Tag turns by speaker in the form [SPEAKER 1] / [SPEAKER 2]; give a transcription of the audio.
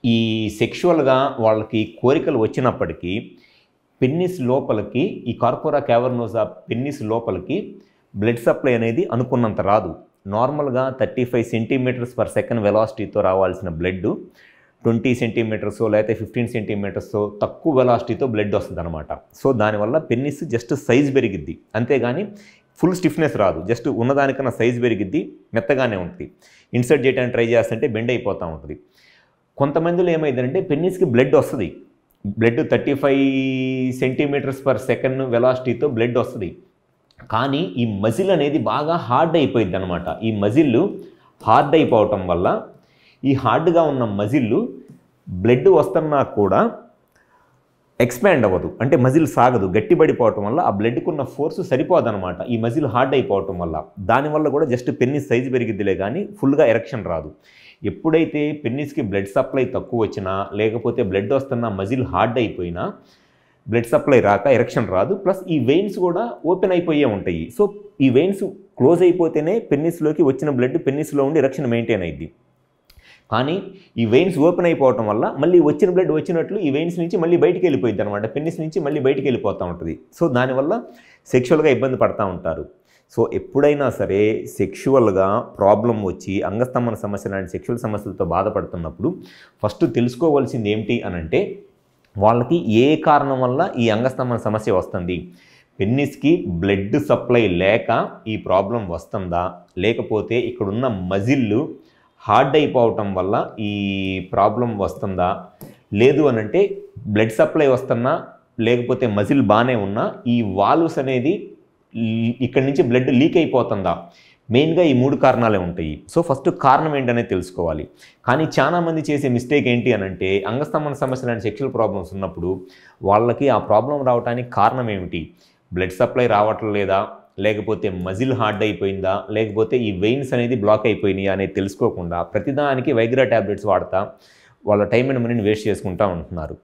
[SPEAKER 1] ఈ సెక్షువల్‌గా వాళ్ళకి కోరికలు వచ్చినప్పటికీ పెన్నిస్ లోపలికి ఈ కార్పోరా క్యావర్నోసా పెన్నిస్ లోపలికి బ్లడ్ సప్లై అనేది అనుకున్నంత రాదు. నార్మల్‌గా 35 సెంటీమీటర్స్ పర్ సెకండ్ వెలాసిటీతో రావాల్సిన బ్లడ్ 20 సెంటీమీటర్సో లేకపోతే 15 సెంటీమీటర్సో తక్కువ వెలాసిటీతో బ్లడ్ వస్తుందన్నమాట. సో దానివల్ల పెన్నిస్ జస్ట్ సైజ్ పెరిగిద్ది. అంతేగాని ఫుల్ స్టిఫ్నెస్ రాదు. జస్ట్ ఉన్నదానికన్నా సైజ్ పెరిగిద్ది, మెత్తగానే ఉంటుంది. ఇన్సర్ట్ చేయడానికి ట్రై చేస్తుంటే బెండ్ అయిపోతూ ఉంటుంది. కొంతమందిలో ఏమైందంటే పెన్నిస్కి బ్లడ్ వస్తుంది. బ్లడ్ 35 సెంటీమీటర్స్ పర్ సెకండ్ వెలాసిటీతో బ్లడ్ వస్తుంది. కానీ ఈ మజిల్ అనేది బాగా హార్డ్ అయిపోయింది అనమాట. ఈ మజిల్ హార్డ్ అయిపోవటం వల్ల ఈ హార్డ్గా ఉన్న మజిల్ బ్లడ్ వస్తున్నా కూడా ఎక్స్పాండ్ అవ్వదు. అంటే మజిల్ సాగదు, గట్టిపడిపోవటం వల్ల ఆ బ్లడ్కున్న ఫోర్స్ సరిపోదన్నమాట ఈ మజిల్ హార్డ్ అయిపోవటం వల్ల. దానివల్ల కూడా జస్ట్ పెన్నిస్ సైజు పెరిగిద్దిలే కానీ ఫుల్గా ఎరెక్షన్ రాదు. ఎప్పుడైతే పెన్నిస్కి బ్లడ్ సప్లై తక్కువ వచ్చినా లేకపోతే బ్లడ్ వస్తున్న మజిల్ హార్డ్ అయిపోయినా బ్లడ్ సప్లై రాక ఎరెక్షన్ రాదు. ప్లస్ ఈ వెయిన్స్ కూడా ఓపెన్ అయిపోయే ఉంటాయి. సో ఈ వెయిన్స్ క్లోజ్ అయిపోతేనే పెన్నిస్లోకి వచ్చిన బ్లడ్ పెన్నిస్లో ఉండి ఎరెక్షన్ మెయింటైన్ అయ్యిద్ది. కానీ ఈ వెయిన్స్ ఓపెన్ అయిపోవటం వల్ల మళ్ళీ వచ్చిన బ్లడ్ వచ్చినట్లు ఈ వెయిన్స్ నుంచి మళ్ళీ బయటికి వెళ్ళిపోయింది అనమాట. పెన్నిస్ నుంచి మళ్ళీ బయటికి వెళ్ళిపోతూ ఉంటుంది. సో దానివల్ల సెక్షువల్గా ఇబ్బంది పడుతూ ఉంటారు. సో ఎప్పుడైనా సరే సెక్షువల్గా ప్రాబ్లం వచ్చి అంగస్తంభన సమస్య లాంటి సెక్షువల్ సమస్యలతో బాధపడుతున్నప్పుడు ఫస్ట్ తెలుసుకోవాల్సింది ఏమిటి అనంటే వాళ్ళకి ఏ కారణం వల్ల ఈ అంగస్తంభన సమస్య వస్తుంది. పెన్నిస్కి బ్లడ్ సప్లై లేక ఈ ప్రాబ్లం వస్తుందా, లేకపోతే ఇక్కడున్న మజిల్ హార్డ్ అయిపోవటం వల్ల ఈ ప్రాబ్లం వస్తుందా, లేదు అనంటే బ్లడ్ సప్లై వస్తున్నా లేకపోతే మజిల్ బాగానే ఉన్నా ఈ వాల్వ్స్ అనేది ఇక్కడి నుంచి బ్లడ్ లీక్ అయిపోతుందా, మెయిన్గా ఈ 3 కారణాలే ఉంటాయి. సో ఫస్ట్ కారణం ఏంటనేది తెలుసుకోవాలి. కానీ చాలామంది చేసే మిస్టేక్ ఏంటి అనంటే అంగస్తంభన సమస్య లాంటి సెక్షువల్ ప్రాబ్లమ్స్ ఉన్నప్పుడు వాళ్ళకి ఆ ప్రాబ్లం రావడానికి కారణం ఏమిటి, బ్లడ్ సప్లై రావట్లేదా లేదా, లేకపోతే మజిల్ హార్డ్ అయిపోయిందా, లేకపోతే ఈ వెయిన్స్ అనేది బ్లాక్ అయిపోయినాయా అనేది తెలుసుకోకుండా ప్రతిదానికి వైగ్రా ట్యాబ్లెట్స్ వాడతా వాళ్ళ టైం అండ్ మనీని వేస్ట్ చేసుకుంటూ ఉంటున్నారు.